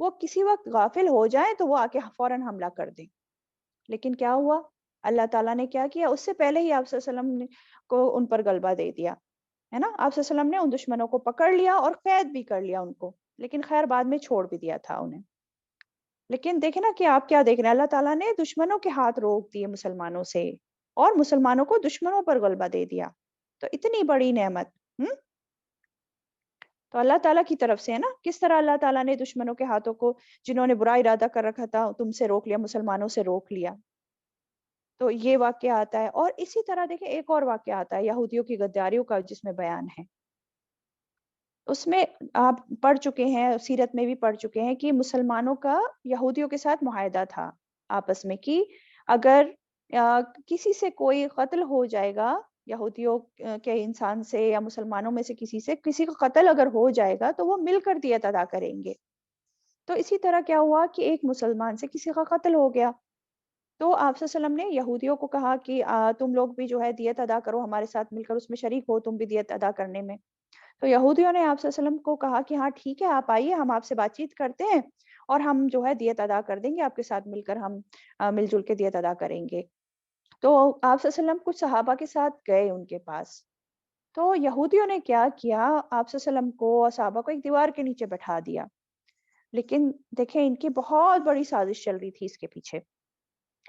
وہ کسی وقت غافل ہو جائیں تو وہ آ کے فوراً حملہ کر دیں. لیکن کیا ہوا؟ اللہ تعالیٰ نے کیا کیا؟ اس سے پہلے ہی آپ صلی اللہ علیہ وسلم کو ان پر غلبہ دے دیا ہے نا. آپ صلی اللہ علیہ وسلم نے ان دشمنوں کو پکڑ لیا اور قید بھی کر لیا ان کو، لیکن خیر بعد میں چھوڑ بھی دیا تھا انہیں. لیکن دیکھیں نا کہ آپ کیا دیکھ رہے ہیں، اللہ تعالیٰ نے دشمنوں کے ہاتھ روک دیے مسلمانوں سے، اور مسلمانوں کو دشمنوں پر غلبہ دے دیا. تو اتنی بڑی نعمت تو اللہ تعالیٰ کی طرف سے ہے نا. کس طرح اللہ تعالیٰ نے دشمنوں کے ہاتھوں کو، جنہوں نے برا ارادہ کر رکھا تھا تم سے، روک لیا، مسلمانوں سے روک لیا. تو یہ واقعہ آتا ہے. اور اسی طرح دیکھیں ایک اور واقعہ آتا ہے یہودیوں کی غداریوں کا، جس میں بیان ہے. اس میں آپ پڑھ چکے ہیں، سیرت میں بھی پڑھ چکے ہیں کہ مسلمانوں کا یہودیوں کے ساتھ معاہدہ تھا آپس میں کہ اگر کسی سے کوئی قتل ہو جائے گا، یہودیوں کے انسان سے یا مسلمانوں میں سے کسی کا قتل اگر ہو جائے گا تو وہ مل کر دیت ادا کریں گے. تو اسی طرح کیا ہوا کہ ایک مسلمان سے کسی کا قتل ہو گیا، تو آپ صلی اللہ علیہ وسلم نے یہودیوں کو کہا کہ تم لوگ بھی جو ہے دیت ادا کرو، ہمارے ساتھ مل کر اس میں شریک ہو، تم بھی دیت ادا کرنے میں. تو یہودیوں نے آپ صلی اللہ علیہ وسلم کو کہا کہ ہاں ٹھیک ہے، آپ آئیے، ہم آپ سے بات چیت کرتے ہیں اور ہم جو ہے دیت ادا کر دیں گے آپ کے ساتھ مل کر، ہم مل جل کے دیت ادا کریں گے. تو آپ صلی اللہ علیہ وسلم کچھ صحابہ کے ساتھ گئے ان کے پاس. تو یہودیوں نے کیا کیا، آپ صلی اللہ علیہ وسلم کو اور صحابہ کو ایک دیوار کے نیچے بٹھا دیا. لیکن دیکھیں ان کی بہت بڑی سازش چل رہی تھی اس کے پیچھے.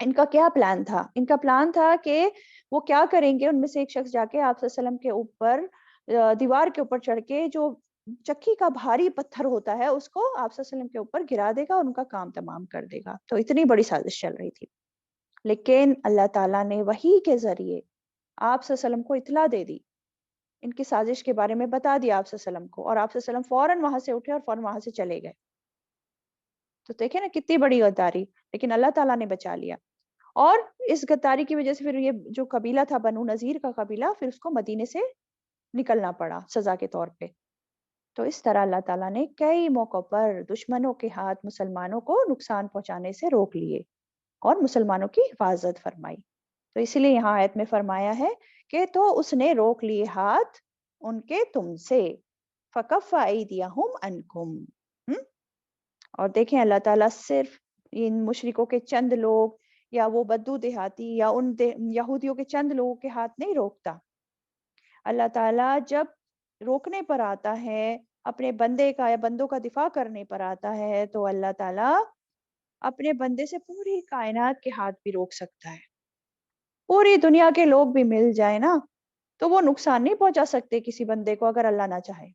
ان کا کیا پلان تھا؟ ان کا پلان تھا کہ وہ کیا کریں گے، ان میں سے ایک شخص جا کے آپ صلی اللہ علیہ وسلم کے اوپر، دیوار کے اوپر چڑھ کے جو چکی کا بھاری پتھر ہوتا ہے اس کو آپ صلی اللہ علیہ وسلم کے اوپر گرا دے گا اور ان کا کام تمام کر دے گا. تو اتنی بڑی سازش چل رہی تھی. لیکن اللہ تعالیٰ نے وحی کے ذریعے آپ صلی اللہ علیہ وسلم کو اطلاع دے دی، ان کی سازش کے بارے میں بتا دیا آپ صلی اللہ علیہ وسلم کو، اور آپ صلی اللہ علیہ وسلم فوراً وہاں سے اٹھے اور فوراً وہاں سے چلے گئے. تو دیکھیں نا کتنی بڑی غداری، لیکن اللہ تعالیٰ نے بچا لیا. اور اس غداری کی وجہ سے پھر یہ جو قبیلہ تھا بنو نذیر کا قبیلہ، پھر اس کو مدینے سے نکلنا پڑا سزا کے طور پہ. تو اس طرح اللہ تعالیٰ نے کئی موقع پر دشمنوں کے ہاتھ مسلمانوں کو نقصان پہنچانے سے روک لیے اور مسلمانوں کی حفاظت فرمائی. تو اسی لیے یہاں آیت میں فرمایا ہے کہ تو اس نے روک لیے ہاتھ ان کے تم سے، فَكَفَّ أَيْدِيَهُمْ عَنْكُمْ. اور دیکھیں اللہ تعالیٰ صرف ان مشرکوں کے چند لوگ یا وہ بدو دیہاتی یا ان یہودیوں کے چند لوگوں کے ہاتھ نہیں روکتا. اللہ تعالیٰ جب روکنے پر آتا ہے، اپنے بندے کا یا بندوں کا دفاع کرنے پر آتا ہے، تو اللہ تعالیٰ اپنے بندے سے پوری کائنات کے ہاتھ بھی روک سکتا ہے. پوری دنیا کے لوگ بھی مل جائیں نا تو وہ نقصان نہیں پہنچا سکتے کسی بندے کو اگر اللہ نہ چاہے.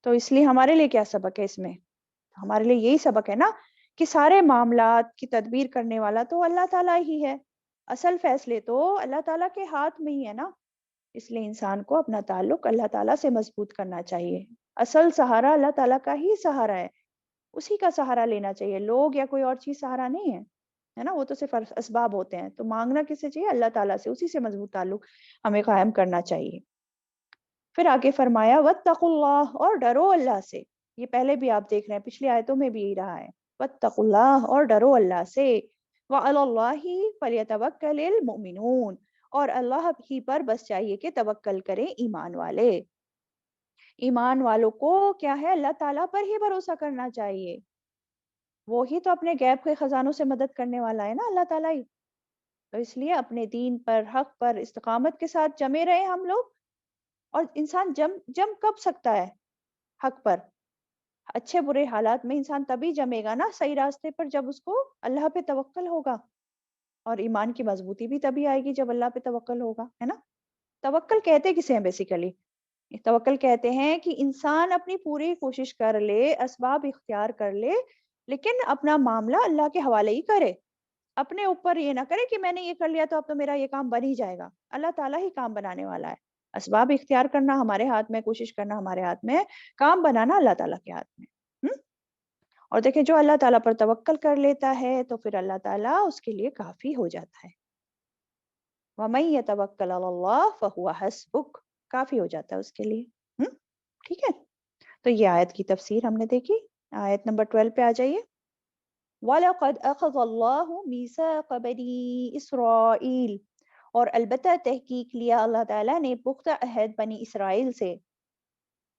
تو اس لیے ہمارے لیے کیا سبق ہے اس میں؟ ہمارے لیے یہی سبق ہے نا کہ سارے معاملات کی تدبیر کرنے والا تو اللہ تعالیٰ ہی ہے. اصل فیصلے تو اللہ تعالیٰ کے ہاتھ میں ہی ہے نا. اس لیے انسان کو اپنا تعلق اللہ تعالیٰ سے مضبوط کرنا چاہیے. اصل سہارا اللہ تعالیٰ کا ہی سہارا ہے، اسی کا سہارا لینا چاہیے. لوگ یا کوئی اور چیز سہارا نہیں ہے نا، وہ تو صرف اسباب ہوتے ہیں. تو مانگنا کس سے چاہیے؟ اللہ تعالیٰ سے. اسی سے مضبوط تعلق ہمیں قائم کرنا چاہیے. پھر آگے فرمایا وَاتَّقُوا اللَّهَ، اور ڈرو اللہ سے. یہ پہلے بھی آپ دیکھ رہے ہیں، پچھلی آیتوں میں بھی یہی رہا ہے. وَاتَّقُوا اللَّهَ، اور ڈرو اللہ سے. وَعَلَى اللَّهِ فَلْيَتَوَكَّلِ الْمُؤْمِنُونَ، اور اللہ ہی پر بس چاہیے کہ توکل کریں ایمان والے. ایمان والوں کو کیا ہے؟ اللہ تعالیٰ پر ہی بھروسہ کرنا چاہیے. وہی تو اپنے غیب کے خزانوں سے مدد کرنے والا ہے نا، اللہ تعالیٰ ہی. تو اس لیے اپنے دین پر، حق پر استقامت کے ساتھ جمے رہے ہم لوگ. اور انسان جم کب سکتا ہے حق پر؟ اچھے برے حالات میں انسان تبھی جمے گا نا صحیح راستے پر، جب اس کو اللہ پہ توکل ہوگا. اور ایمان کی مضبوطی بھی تبھی آئے گی جب اللہ پہ توکل ہوگا، ہے نا. توکل کہتے کسے ہیں بیسیکلی؟ توکل کہتے ہیں کہ انسان اپنی پوری کوشش کر لے، اسباب اختیار کر لے، لیکن اپنا معاملہ اللہ کے حوالے ہی کرے. اپنے اوپر یہ نہ کرے کہ میں نے یہ کر لیا تو اب تو میرا یہ کام بن ہی جائے گا. اللہ تعالیٰ ہی کام بنانے والا ہے. اسباب اختیار کرنا ہمارے ہاتھ میں، کوشش کرنا ہمارے ہاتھ میں، کام بنانا اللہ تعالیٰ کے ہاتھ میں. اور دیکھیں جو اللہ تعالیٰ پر توکل کر لیتا ہے تو پھر اللہ تعالیٰ اس کے لیے کافی ہو جاتا ہے. وَمَن يَتَوَكَّلْ عَلَى اللَّهِ فَهُوَ حَسْبُهُ، کافی ہو جاتا ہے اس کے لیے. ٹھیک ہے، تو یہ آیت کی تفسیر ہم نے دیکھی. آیت نمبر 12 پہ آ جائیے. وَلَقَدْ أَخَذَ اللَّهُ مِيثَاقَ بَنِي إِسْرَائِيلَ، اور البتہ تحقیق لیا اللہ تعالیٰ نے پختہ عہد بنی اسرائیل سے.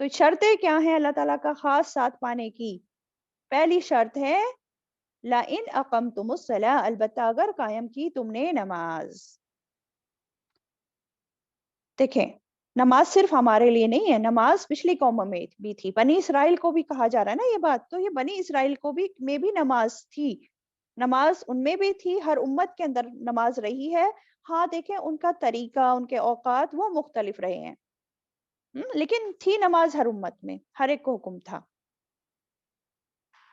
تو شرطیں کیا ہیں اللہ تعالیٰ کا خاص ساتھ پانے کی؟ پہلی شرط ہے لَإِنْ أَقَمْتُمُ الصَّلَاةَ، البتہ اگر قائم کی تم نے نماز. دیکھیں نماز صرف ہمارے لیے نہیں ہے، نماز پچھلی قوموں میں بھی تھی، بنی اسرائیل کو بھی کہا جا رہا ہے نا یہ بات، تو یہ بنی اسرائیل کو بھی میں بھی نماز تھی، نماز ان میں بھی تھی، ہر امت کے اندر نماز رہی ہے. ہاں دیکھیں ان کا طریقہ، ان کے اوقات وہ مختلف رہے ہیں، لیکن تھی نماز ہر امت میں، ہر ایک کو حکم تھا.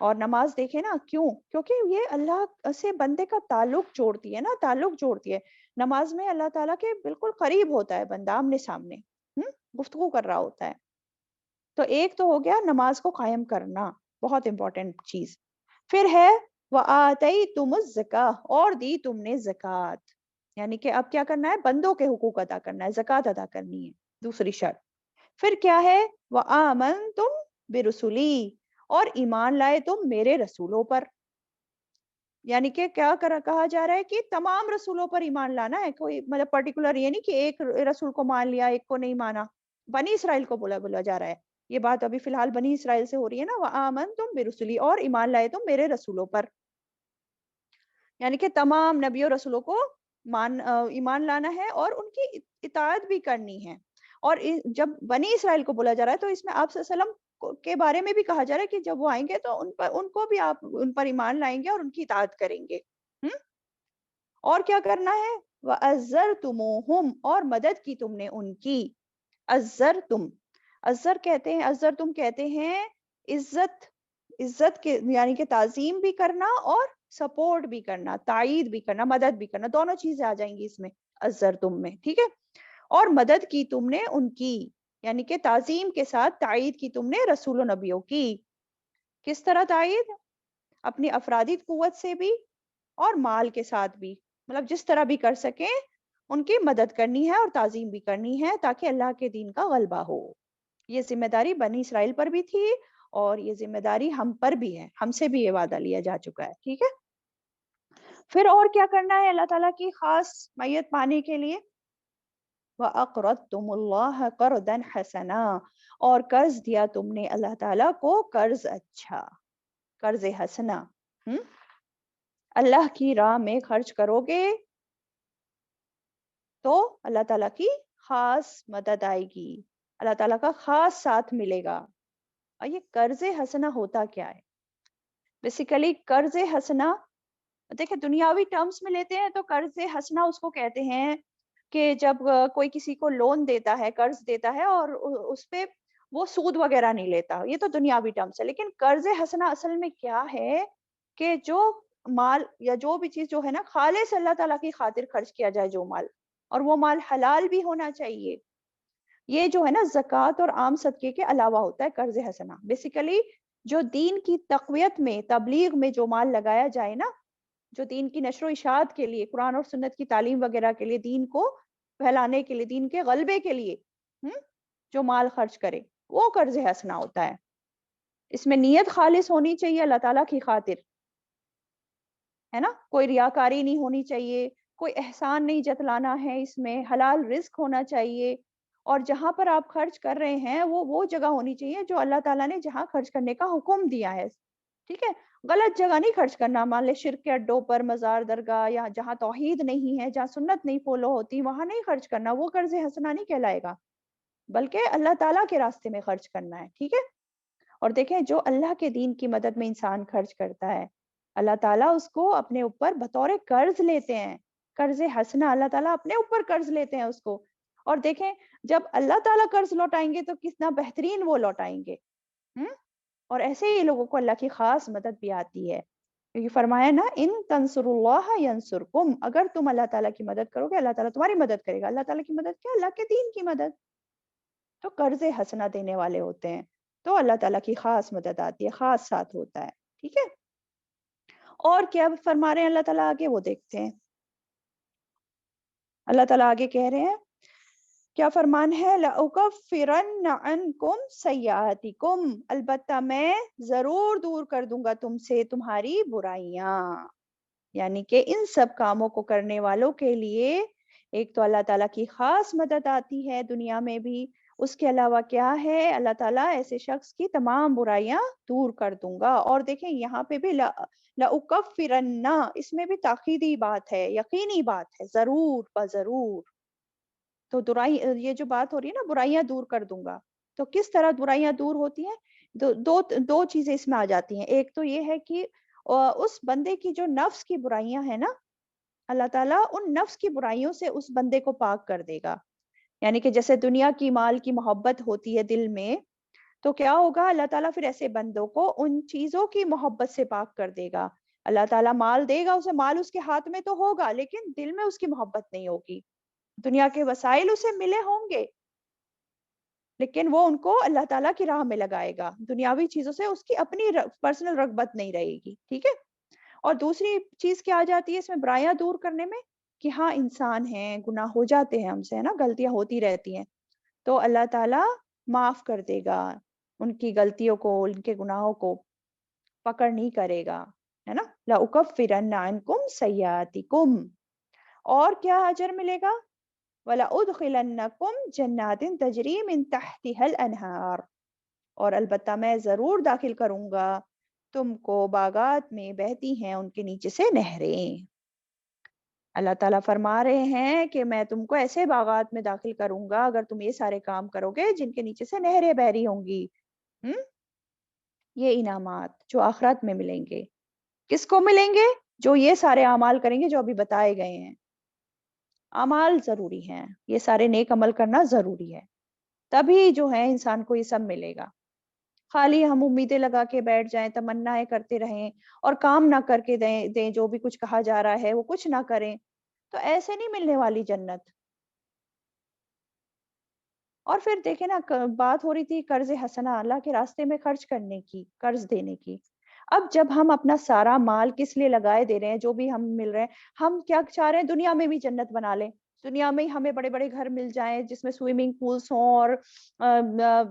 اور نماز دیکھیں نا کیوں؟ کیونکہ یہ اللہ سے بندے کا تعلق جوڑتی ہے نا، تعلق جوڑتی ہے. نماز میں اللہ تعالیٰ کے بالکل قریب ہوتا ہے بندہ، آمنے سامنے گفتگو کر رہا ہوتا ہے. تو ایک تو ہو گیا نماز کو قائم کرنا، بہت امپورٹنٹ چیز. پھر ہے وَآتَيْتُمُ الزَّكَاةَ، اور دی تم نے زکوٰۃ، یعنی کہ اب کیا کرنا ہے؟ بندوں کے حقوق ادا کرنا ہے، زکوٰۃ ادا کرنی ہے، دوسری شرط. پھر کیا ہے؟ وَآمَنْتُمْ بِرُسُلِي، اور ایمان لائے تم میرے رسولوں پر. یعنی کہ کیا کہا جا رہا ہے کہ تمام رسولوں پر ایمان لانا ہے، کوئی مطلب پرٹیکولر یہ نہیں کہ ایک رسول کو مان لیا ایک کو نہیں مانا. بنی اسرائیل کو بولا جا رہا ہے، یہ بات ابھی فی الحال بنی اسرائیل سے ہو رہی ہے نا. وَآمَنْتُمْ بِرُسُلِي، اور ایمان لائے تم میرے رسولوں پر، یعنی کہ تمام نبیوں رسولوں کو ایمان لانا ہے اور ان کی اطاعت بھی کرنی ہے. اور جب بنی اسرائیل کو بولا جا رہا ہے تو اس میں آپ صلی اللہ علیہ وسلم کے بارے میں بھی کہا جا رہا ہے کہ جب وہ آئیں گے تو ان کو بھی آپ ان پر ایمان لائیں گے اور ان کی اطاعت کریں گے. اور کیا کرنا ہے؟ وَأَزَّرْتُمُوهُمْ، اور مدد کی تم نے ان کی. عزر کہتے ہیں عزت کے یعنی کہ تعظیم بھی کرنا اور سپورٹ بھی کرنا، تائید بھی کرنا، مدد بھی کرنا، دونوں چیزیں آ جائیں گی اس میں عزر تم میں. ٹھیک ہے. اور مدد کی تم نے ان کی، یعنی کہ تعظیم کے ساتھ تائید کی تم نے رسول و نبیوں کی. کس طرح تائید؟ اپنی افرادی قوت سے بھی اور مال کے ساتھ بھی، مطلب جس طرح بھی کر سکیں ان کی مدد کرنی ہے اور تعظیم بھی کرنی ہے تاکہ اللہ کے دین کا غلبہ ہو. یہ ذمہ داری بنی اسرائیل پر بھی تھی اور یہ ذمہ داری ہم پر بھی ہے، ہم سے بھی یہ وعدہ لیا جا چکا ہے. ٹھیک ہے. پھر اور کیا کرنا ہے اللہ تعالیٰ کی خاص معیت پانے کے لیے؟ وَأَقْرَضْتُمُ اللَّهَ قَرْضًا حَسَنًا، اور قرض دیا تم نے اللہ تعالیٰ کو قرض اچھا، قرض حسنا. اللہ کی راہ میں خرچ کرو گے تو اللہ تعالیٰ کی خاص مدد آئے گی، اللہ تعالیٰ کا خاص ساتھ ملے گا. اور یہ قرض حسنا ہوتا کیا ہے؟ بیسیکلی قرض حسنا دیکھیں دنیاوی ٹرمز میں لیتے ہیں تو قرض حسنا اس کو کہتے ہیں کہ جب کوئی کسی کو لون دیتا ہے، قرض دیتا ہے اور اس پہ وہ سود وغیرہ نہیں لیتا، یہ تو دنیاوی ٹرمز ہے. لیکن قرض حسنا اصل میں کیا ہے کہ جو مال یا جو بھی چیز جو ہے نا خالص اللہ تعالیٰ کی خاطر خرچ کیا جائے جو مال، اور وہ مال حلال بھی ہونا چاہیے. یہ جو ہے نا زکوٰۃ اور عام صدقے کے علاوہ ہوتا ہے قرض حسنا. بیسیکلی جو دین کی تقویت میں، تبلیغ میں جو مال لگایا جائے نا، جو دین کی نشر و اشاعت کے لیے، قرآن اور سنت کی تعلیم وغیرہ کے لیے، دین کو پھیلانے کے لیے، دین کے غلبے کے لیے جو مال خرچ کرے وہ قرض حسنا ہوتا ہے. اس میں نیت خالص ہونی چاہیے اللہ تعالیٰ کی خاطر، ہے نا، کوئی ریاکاری نہیں ہونی چاہیے، کوئی احسان نہیں جتلانا ہے، اس میں حلال رزق ہونا چاہیے. اور جہاں پر آپ خرچ کر رہے ہیں وہ جگہ ہونی چاہیے جو اللہ تعالیٰ نے جہاں خرچ کرنے کا حکم دیا ہے. ٹھیک ہے. غلط جگہ نہیں خرچ کرنا، مان لے شرک کے اڈوں پر، مزار درگاہ، یا جہاں توحید نہیں ہے، جہاں سنت نہیں فالو ہوتی، وہاں نہیں خرچ کرنا، وہ قرض حسنا نہیں کہلائے گا، بلکہ اللہ تعالیٰ کے راستے میں خرچ کرنا ہے. ٹھیک ہے. اور دیکھیں جو اللہ کے دین کی مدد میں انسان خرچ کرتا ہے اللہ تعالیٰ اس کو اپنے اوپر بطور قرض لیتے ہیں، قرض حسنا، اللہ تعالیٰ اپنے اوپر قرض لیتے ہیں اس کو. اور دیکھیں جب اللہ تعالیٰ قرض لوٹائیں گے تو کتنا بہترین وہ لوٹائیں گے. اور ایسے ہی لوگوں کو اللہ کی خاص مدد بھی آتی ہے، کیونکہ فرمایا نا ان تنصروا اللہ ینصرکم، اگر تم اللہ تعالیٰ کی مدد کرو گے اللہ تعالیٰ تمہاری مدد کرے گا. اللہ تعالیٰ کی مدد کیا؟ اللہ کے دین کی مدد. تو قرض حسنا دینے والے ہوتے ہیں تو اللہ تعالیٰ کی خاص مدد آتی ہے، خاص ساتھ ہوتا ہے. ٹھیک ہے. اور کیا فرما رہے ہیں اللہ تعالیٰ آگے وہ دیکھتے ہیں. اللہ تعالیٰ آگے کہہ رہے ہیں کیا فرمان ہے؟ لَأُكَفِّرَنَّ عَنْكُمْ سَيِّئَاتِكُمْ، البتہ میں ضرور دور کر دوں گا تم سے تمہاری برائیاں. یعنی کہ ان سب کاموں کو کرنے والوں کے لیے ایک تو اللہ تعالیٰ کی خاص مدد آتی ہے دنیا میں بھی، اس کے علاوہ کیا ہے، اللہ تعالیٰ ایسے شخص کی تمام برائیاں دور کر دوں گا. اور دیکھیں یہاں پہ بھی لَأُكَفِّرَنَّ، اس میں بھی تاکیدی بات ہے، یقینی بات ہے، ضرور بضرور. تو یہ جو بات ہو رہی ہے نا، برائیاں دور کر دوں گا، تو کس طرح برائیاں دور ہوتی ہیں؟ دو چیزیں اس میں آ جاتی ہیں. ایک تو یہ ہے کہ اس بندے کی جو نفس کی برائیاں ہیں نا، اللہ تعالیٰ ان نفس کی برائیوں سے اس بندے کو پاک کر دے گا. یعنی کہ جیسے دنیا کی مال کی محبت ہوتی ہے دل میں، تو کیا ہوگا، اللہ تعالیٰ پھر ایسے بندوں کو ان چیزوں کی محبت سے پاک کر دے گا. اللہ تعالیٰ مال دے گا اسے، مال اس کے ہاتھ میں تو ہوگا لیکن دل میں اس کی محبت نہیں ہوگی. دنیا کے وسائل اسے ملے ہوں گے لیکن وہ ان کو اللہ تعالیٰ کی راہ میں لگائے گا. دنیاوی چیزوں سے اس کی اپنی پرسنل رغبت نہیں رہے گی. ٹھیک ہے. اور دوسری چیز کیا آ جاتی ہے اس میں برائیاں دور کرنے میں، کہ ہاں انسان ہیں، گناہ ہو جاتے ہیں ہم سے، ہے نا، غلطیاں ہوتی رہتی ہیں، تو اللہ تعالیٰ معاف کر دے گا ان کی غلطیوں کو، ان کے گناہوں کو پکڑ نہیں کرے گا، ہے نا. لَأُكَفِّرَنَّ عَنْكُمْ سَيِّئَاتِكُمْ. اور کیا اجر ملے گا؟ وَلَأُدْخِلَنَّكُمْ جَنَّاتٍ تَجْرِي مِن تَحْتِهَا الْأَنْهَارُ. اور البتہ میں ضرور داخل کروں گا تم کو باغات میں بہتی ہیں ان کے نیچے سے نہریں. اللہ تعالیٰ فرما رہے ہیں کہ میں تم کو ایسے باغات میں داخل کروں گا اگر تم یہ سارے کام کرو گے جن کے نیچے سے نہریں بہ رہی ہوں گی. یہ انعامات جو آخرت میں ملیں گے کس کو ملیں گے؟ جو یہ سارے اعمال کریں گے جو ابھی بتائے گئے ہیں. اعمال ضروری ہیں، یہ سارے نیک عمل کرنا ضروری ہے، تبھی جو ہے انسان کو یہ سب ملے گا. خالی ہم امیدیں لگا کے بیٹھ جائیں، تمنائیں کرتے رہیں اور کام نہ کر کے دیں جو بھی کچھ کہا جا رہا ہے وہ کچھ نہ کریں، تو ایسے نہیں ملنے والی جنت. اور پھر دیکھیں نا، بات ہو رہی تھی قرض حسنہ، اللہ کے راستے میں خرچ کرنے کی، قرض دینے کی. اب جب ہم اپنا سارا مال کس لیے لگائے دے رہے ہیں، جو بھی ہم مل رہے ہیں، ہم کیا چاہ رہے ہیں؟ دنیا میں بھی جنت بنا لیں، دنیا میں ہی ہمیں بڑے بڑے گھر مل جائیں جس میں سوئمنگ پولس ہوں اور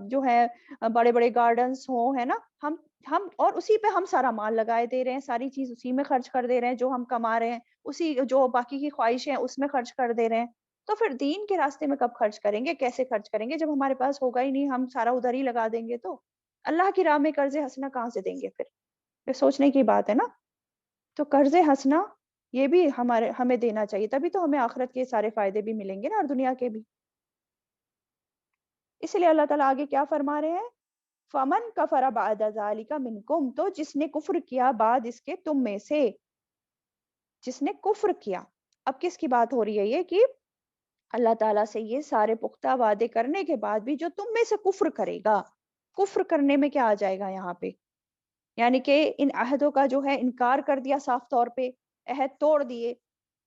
جو ہے بڑے بڑے گارڈنس ہوں، ہے نا. ہم اور اسی پہ ہم سارا مال لگائے دے رہے ہیں، ساری چیز اسی میں خرچ کر دے رہے ہیں، جو ہم کما رہے ہیں اسی، جو باقی کی خواہشیں ہیں اس میں خرچ کر دے رہے ہیں. تو پھر دین کے راستے میں کب خرچ کریں گے، کیسے خرچ کریں گے جب ہمارے پاس ہوگا ہی نہیں، ہم سارا ادھر ہی لگا دیں گے تو اللہ کی راہ میں قرض حسنہ کہاں سے دیں گے پھر؟ یہ سوچنے کی بات ہے نا. تو قرض حسنہ یہ بھی ہمیں دینا چاہیے، تبھی تو ہمیں آخرت کے سارے فائدے بھی ملیں گے نا اور دنیا کے بھی. اس لیے اللہ تعالیٰ آگے کیا فرما رہے ہیں؟ فَمَن كَفَرَ بَعْدَ ذَلِكَ مِنْكُمْ، تو جس نے کفر کیا بعد اس کے تم میں سے، جس نے کفر کیا. اب کس کی بات ہو رہی ہے؟ یہ کہ اللہ تعالیٰ سے یہ سارے پختہ وعدے کرنے کے بعد بھی جو تم میں سے کفر کرے گا. کفر کرنے میں کیا آ جائے گا یہاں پہ؟ یعنی کہ ان عہدوں کا جو ہے انکار کر دیا، صاف طور پہ عہد توڑ دیے،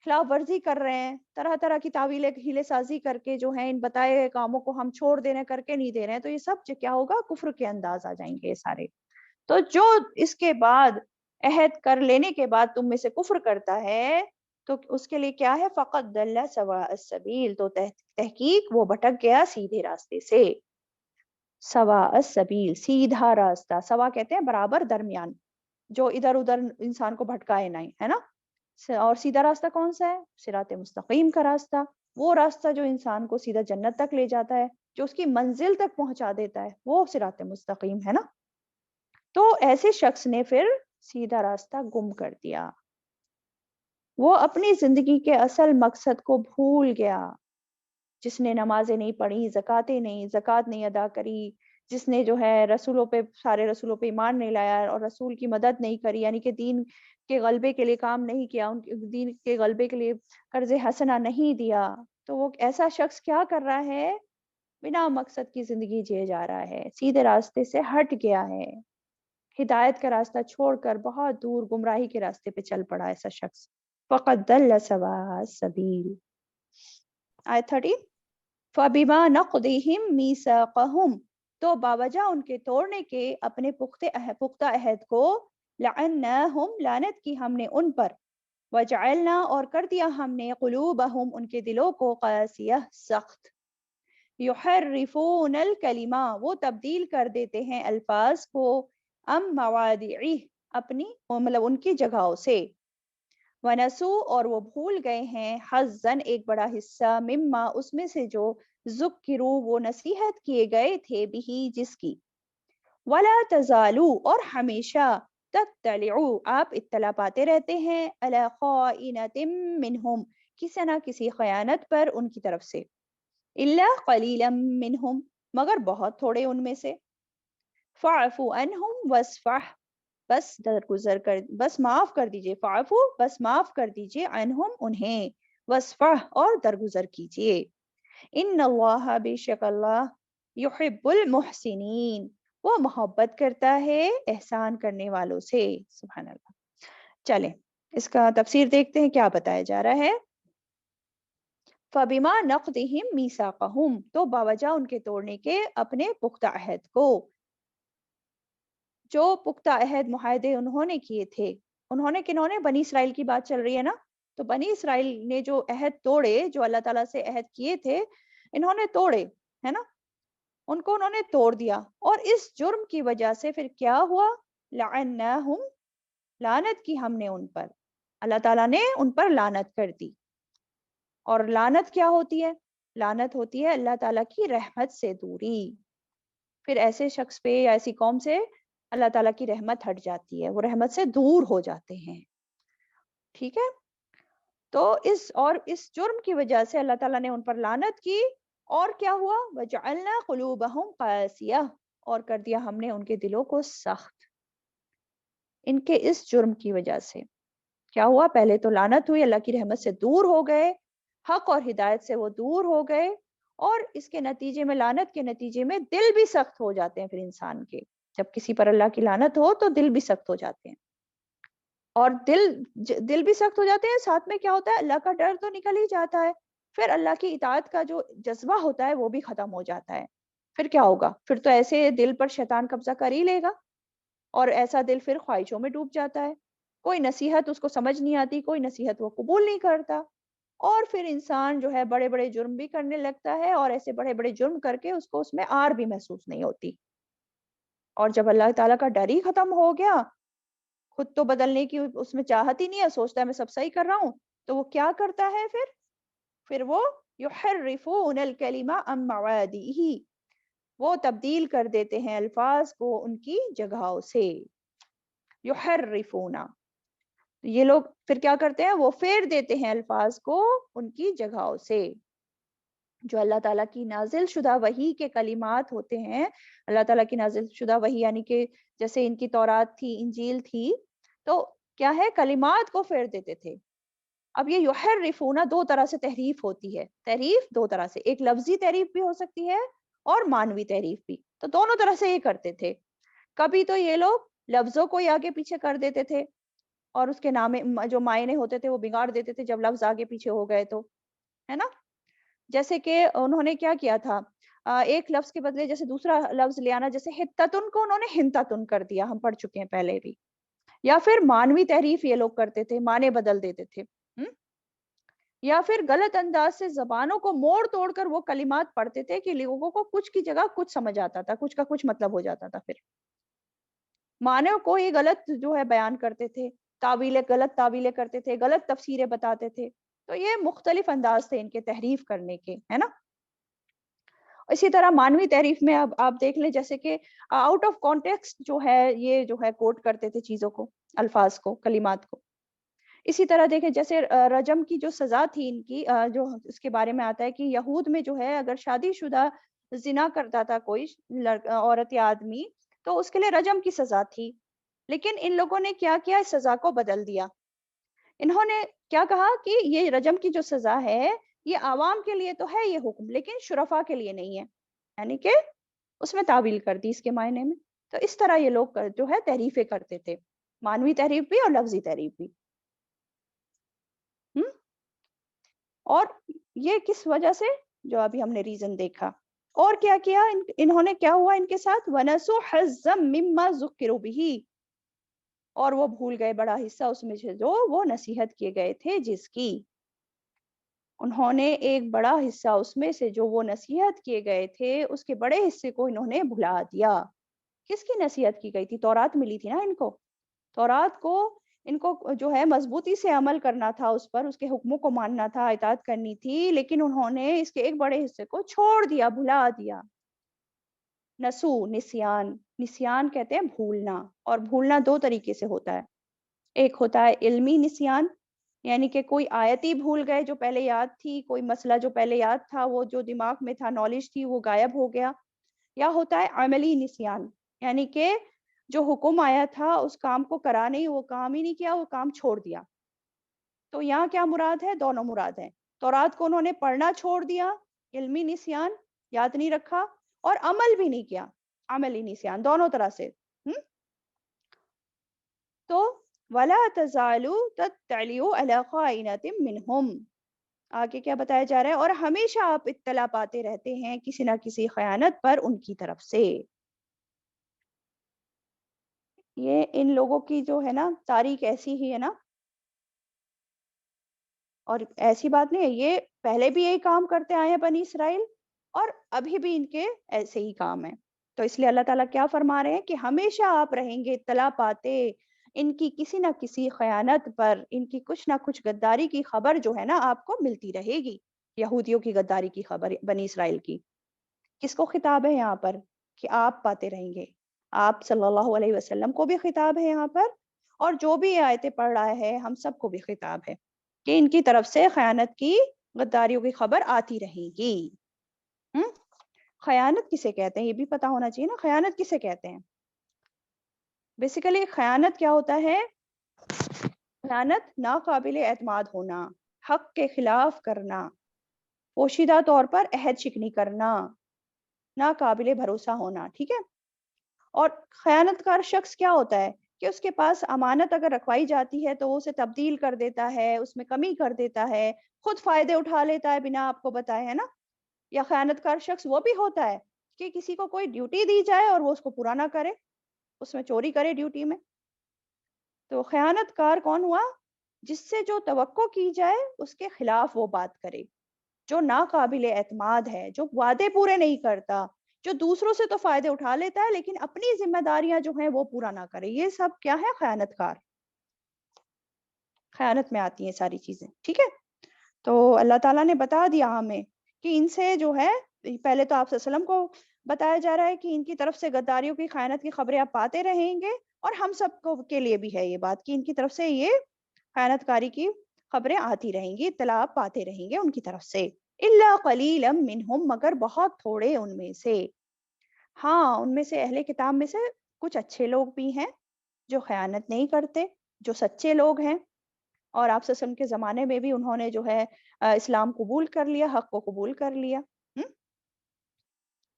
خلاف ورزی کر رہے ہیں، طرح طرح کی تعویلیں ہیلے سازی کر کے جو ہے ان بتائے ہوئے کاموں کو ہم چھوڑ دے رہے ہیں، کر کے نہیں دے رہے ہیں، تو یہ سب کیا ہوگا؟ کفر کے انداز آ جائیں گے یہ سارے. تو جو اس کے بعد عہد کر لینے کے بعد تم میں سے کفر کرتا ہے تو اس کے لیے کیا ہے؟ فقط ضل سواء السبیل، تو تحقیق وہ بھٹک گیا سیدھے راستے سے. سواء السبیل، سیدھا راستہ. سوا کہتے ہیں برابر، درمیان، جو ادھر ادھر انسان کو بھٹکائے نہیں، ہے نا. اور سیدھا راستہ کون سا ہے؟ صراط مستقیم کا راستہ. وہ راستہ جو انسان کو سیدھا جنت تک لے جاتا ہے، جو اس کی منزل تک پہنچا دیتا ہے، وہ صراط مستقیم ہے نا. تو ایسے شخص نے پھر سیدھا راستہ گم کر دیا، وہ اپنی زندگی کے اصل مقصد کو بھول گیا. جس نے نمازیں نہیں پڑھی، زکوٰۃ نہیں ادا کری، جس نے جو ہے رسولوں پہ، سارے رسولوں پہ ایمان نہیں لایا اور رسول کی مدد نہیں کری، یعنی کہ دین کے غلبے کے لیے کام نہیں کیا، ان کے دین کے غلبے کے لیے قرض حسنہ نہیں دیا، تو وہ ایسا شخص کیا کر رہا ہے؟ بنا مقصد کی زندگی جیے جا رہا ہے، سیدھے راستے سے ہٹ گیا ہے، ہدایت کا راستہ چھوڑ کر بہت دور گمراہی کے راستے پہ چل پڑا ایسا شخص. فقط ضل سواء السبیل. آیت 30. فَبِمَا نَقْضِهِمْ مِيثَاقَهُمْ، تو باوجہ ان کے توڑنے کے اپنے پختہ عہد کو، لَعَنَّاهُمْ، لعنت کی ہم نے ان پر، وَجَعَلْنَا، اور کر دیا ہم نے، قُلُوبَهُمْ، ان کے دلوں کو، قاسیہ، سخت، يُحَرِّفُونَ الْكَلِمَہ، وہ تبدیل کر دیتے ہیں الفاظ کو، مواضعہ، اپنی مطلب ان کی جگہوں سے، ونسو اور وہ بھول گئے ہیں حظً ایک بڑا حصہ مما اس میں سے جو ذکرو وہ نصیحت کیے گئے تھے بھی جس کی ولا تزالو اور ہمیشہ تطلعو آپ اطلاع پاتے رہتے ہیں علی خائنۃ منہم کسی نہ کسی خیانت پر ان کی طرف سے الا قلیلا منہم مگر بہت تھوڑے ان میں سے فاعفو عنہم واصفح بس درگزر کر بس معاف کر دیجئے فاعفو بس معاف کر دیجئے عنہم انہیں واصفح اور درگزر کیجئے ان اللہ بے شک اللہ یحب المحسنین وہ محبت کرتا ہے احسان کرنے والوں سے سبحان اللہ. چلیں اس کا تفسیر دیکھتے ہیں کیا بتایا جا رہا ہے. فبما نقضهم میثاقهم تو باوجہ ان کے توڑنے کے اپنے پختہ عہد کو جو پختہ عہد معاہدے انہوں نے کیے تھے انہوں نے کنہوں نے بنی اسرائیل کی بات چل رہی ہے نا تو بنی اسرائیل نے جو عہد توڑے جو اللہ تعالیٰ سے عہد کیے تھے انہوں نے توڑے ہے نا ان کو انہوں نے توڑ دیا اور اس جرم کی وجہ سے پھر کیا ہوا لعناہم لعنت کی ہم نے ان پر اللہ تعالیٰ نے ان پر لعنت کر دی اور لعنت کیا ہوتی ہے لعنت ہوتی ہے اللہ تعالیٰ کی رحمت سے دوری پھر ایسے شخص پہ یا ایسی قوم سے اللہ تعالیٰ کی رحمت ہٹ جاتی ہے وہ رحمت سے دور ہو جاتے ہیں ٹھیک ہے تو اس جرم کی وجہ سے اللہ تعالیٰ نے ان پر لعنت کی اور کیا ہوا وجعلنا قلوبہم قاسیہ اور کر دیا ہم نے ان کے دلوں کو سخت ان کے اس جرم کی وجہ سے کیا ہوا پہلے تو لعنت ہوئی اللہ کی رحمت سے دور ہو گئے حق اور ہدایت سے وہ دور ہو گئے اور اس کے نتیجے میں لعنت کے نتیجے میں دل بھی سخت ہو جاتے ہیں پھر انسان کے جب کسی پر اللہ کی لعنت ہو تو دل بھی سخت ہو جاتے ہیں اور دل بھی سخت ہو جاتے ہیں ساتھ میں کیا ہوتا ہے اللہ کا ڈر تو نکل ہی جاتا ہے پھر اللہ کی اطاعت کا جو جذبہ ہوتا ہے وہ بھی ختم ہو جاتا ہے پھر کیا ہوگا پھر تو ایسے دل پر شیطان قبضہ کر ہی لے گا اور ایسا دل پھر خواہشوں میں ڈوب جاتا ہے کوئی نصیحت اس کو سمجھ نہیں آتی کوئی نصیحت وہ قبول نہیں کرتا اور پھر انسان جو ہے بڑے بڑے جرم بھی کرنے لگتا ہے اور ایسے بڑے بڑے جرم کر کے اس کو اس میں آر بھی محسوس نہیں ہوتی اور جب اللہ تعالیٰ کا ڈر ہی ختم ہو گیا خود تو بدلنے کی اس میں چاہت ہی نہیں ہے سوچتا ہے میں سب صحیح کر رہا ہوں تو وہ کیا کرتا ہے پھر وہ یحرفون الکلمہ عن مواضعہ وہ تبدیل کر دیتے ہیں الفاظ کو ان کی جگہوں سے یحرفون یہ لوگ پھر کیا کرتے ہیں وہ پھیر دیتے ہیں الفاظ کو ان کی جگہوں سے جو اللہ تعالیٰ کی نازل شدہ وحی کے کلمات ہوتے ہیں اللہ تعالیٰ کی نازل شدہ وحی یعنی کہ جیسے ان کی تورات تھی انجیل تھی تو کیا ہے کلمات کو پھیر دیتے تھے اب یہ یحرفون دو طرح سے تحریف ہوتی ہے تحریف دو طرح سے ایک لفظی تحریف بھی ہو سکتی ہے اور معنوی تحریف بھی تو دونوں طرح سے یہ کرتے تھے کبھی تو یہ لوگ لفظوں کو ہی آگے پیچھے کر دیتے تھے اور اس کے نام جو معنی ہوتے تھے وہ بگاڑ دیتے تھے جب لفظ آگے پیچھے ہو گئے تو ہے نا جیسے کہ انہوں نے کیا کیا تھا ایک لفظ کے بدلے جیسے دوسرا لفظ لے آنا جیسے حتتن کو انہوں نے ہنتتن کر دیا ہم پڑھ چکے ہیں پہلے بھی یا پھر مانوی تحریف یہ لوگ کرتے تھے معنی بدل دیتے تھے یا پھر غلط انداز سے زبانوں کو موڑ توڑ کر وہ کلمات پڑھتے تھے کہ لوگوں کو کچھ کی جگہ کچھ سمجھ آتا تھا کچھ کا کچھ مطلب ہو جاتا تھا پھر معنی کو ہی غلط جو ہے بیان کرتے تھے غلط تعویلیں کرتے تھے غلط تفسیریں بتاتے تھے تو یہ مختلف انداز تھے ان کے تحریف کرنے کے ہے نا اسی طرح مانوی تحریف میں اب آپ دیکھ لیں جیسے کہ آؤٹ آف کانٹیکسٹ جو ہے یہ جو ہے کوٹ کرتے تھے چیزوں کو الفاظ کو کلمات کو اسی طرح دیکھیں جیسے رجم کی جو سزا تھی ان کی جو اس کے بارے میں آتا ہے کہ یہود میں جو ہے اگر شادی شدہ زنا کرتا تھا کوئی عورت یا آدمی تو اس کے لیے رجم کی سزا تھی لیکن ان لوگوں نے کیا کیا اس سزا کو بدل دیا انہوں نے کیا کہا کہ یہ رجم کی جو سزا ہے یہ عوام کے لیے تو ہے یہ حکم لیکن شرفاء کے لیے نہیں ہے یعنی کہ اس میں تعویل کر دی اس کے معنی میں تو اس طرح یہ لوگ جو ہے تحریفیں کرتے تھے مانوی تحریف بھی اور لفظی تحریف بھی اور یہ کس وجہ سے جو ابھی ہم نے ریزن دیکھا اور کیا کیا انہوں نے کیا ہوا ان کے ساتھ وَنَسُوا حَظًّا مِمَّا ذُكِّرُوا بِهِ اور وہ بھول گئے بڑا حصہ اس میں سے جو وہ نصیحت کیے گئے تھے جس کی انہوں نے ایک بڑا حصہ اس میں سے جو وہ نصیحت کیے گئے تھے اس کے بڑے حصے کو انہوں نے بھلا دیا کس کی نصیحت کی گئی تھی تورات ملی تھی نا ان کو تورات کو ان کو جو ہے مضبوطی سے عمل کرنا تھا اس پر، اس کے حکموں کو ماننا تھا، اطاعت کرنی تھی، لیکن انہوں نے اس کے ایک بڑے حصے کو چھوڑ دیا، بھلا دیا۔ نسو، نسیان، نسیان کہتے ہیں بھولنا، اور بھولنا دو طریقے سے ہوتا ہے۔ ایک ہوتا ہے علمی نسیان، یعنی کہ کوئی آیت ہی بھول گئے جو پہلے یاد تھی، کوئی مسئلہ جو پہلے یاد تھا، وہ جو دماغ میں تھا، نالج تھی، وہ غائب ہو گیا۔ یا ہوتا ہے عملی نسیان، یعنی کہ جو حکم آیا تھا اس کام کو کرا نہیں، وہ کام ہی نہیں کیا، وہ کام چھوڑ دیا۔ تو یہاں کیا مراد ہے؟ دونوں مراد ہیں۔ تورات کو انہوں نے پڑھنا چھوڑ دیا، علمی نسیان، یاد نہیں رکھا، اور عمل بھی نہیں کیا، عملی نسیان، دونوں طرح سے۔ تو وَلَا تَزَالُوا تَطَّلِعُوا عَلَىٰ خَائِنَةٍ مِّنْهُمْ، آگے کیا بتایا جا رہا ہے؟ اور ہمیشہ آپ اطلاع پاتے رہتے ہیں کسی نہ کسی خیانت پر ان کی طرف سے۔ یہ ان لوگوں کی جو ہے نا تاریخ ایسی ہی ہے نا، اور ایسی بات نہیں ہے، یہ پہلے بھی یہی کام کرتے آئے ہیں بنی اسرائیل، اور ابھی بھی ان کے ایسے ہی کام ہیں۔ تو اس لیے اللہ تعالیٰ کیا فرما رہے ہیں کہ ہمیشہ آپ رہیں گے اطلاع پاتے ان کی کسی نہ کسی خیانت پر، ان کی کچھ نہ کچھ غداری کی خبر جو ہے نا آپ کو ملتی رہے گی۔ یہودیوں کی غداری کی خبر، بنی اسرائیل کی۔ کس کو خطاب ہے یہاں پر؟ کہ آپ پاتے رہیں گے۔ آپ صلی اللہ علیہ وسلم کو بھی خطاب ہے یہاں پر، اور جو بھی یہ آیتیں پڑھ رہا ہے ہم سب کو بھی خطاب ہے کہ ان کی طرف سے خیانت کی، غداریوں کی خبر آتی رہے گی۔ خیانت کسے کہتے ہیں یہ بھی پتا ہونا چاہیے نا، خیانت کسے کہتے ہیں؟ بیسیکلی خیانت کیا ہوتا ہے؟ خیانت ناقابل اعتماد ہونا، حق کے خلاف کرنا، پوشیدہ طور پر عہد شکنی کرنا، ناقابل بھروسہ ہونا، ٹھیک ہے؟ اور خیانت کار شخص کیا ہوتا ہے کہ اس کے پاس امانت اگر رکھوائی جاتی ہے تو وہ اسے تبدیل کر دیتا ہے، اس میں کمی کر دیتا ہے، خود فائدے اٹھا لیتا ہے بنا آپ کو بتائے، ہے نا؟ یا خیانت کار شخص وہ بھی ہوتا ہے کہ کسی کو کوئی ڈیوٹی دی جائے اور وہ اس کو پورا نہ کرے، اس میں چوری کرے ڈیوٹی میں۔ تو خیانت کار کون ہوا؟ جس سے جو توقع کی جائے اس کے خلاف وہ بات کرے، جو ناقابل اعتماد ہے، جو وعدے پورے نہیں کرتا، جو دوسروں سے تو فائدے اٹھا لیتا ہے لیکن اپنی ذمہ داریاں جو ہیں وہ پورا نہ کرے۔ یہ سب کیا ہے؟ خیانت کار، خیانت میں آتی ہیں ساری چیزیں، ٹھیک ہے؟ تو اللہ تعالیٰ نے بتا دیا ہمیں کہ ان سے جو ہے، پہلے تو آپ صلی اللہ علیہ وسلم کو بتایا جا رہا ہے کہ ان کی طرف سے غداریوں کی، خیانت کی خبریں آپ پاتے رہیں گے، اور ہم سب کو کے لیے بھی ہے یہ بات کہ ان کی طرف سے یہ خیانت کاری کی خبریں آتی رہیں گی، اطلاع آپ پاتے رہیں گے ان کی طرف سے۔ الا قلیلا منہم، مگر بہت تھوڑے ان میں سے۔ ہاں، ان میں سے اہل کتاب میں سے کچھ اچھے لوگ بھی ہیں جو خیانت نہیں کرتے، جو سچے لوگ ہیں، اور آپ صلی اللہ علیہ وسلم کے زمانے میں بھی انہوں نے جو ہے اسلام قبول کر لیا، حق کو قبول کر لیا۔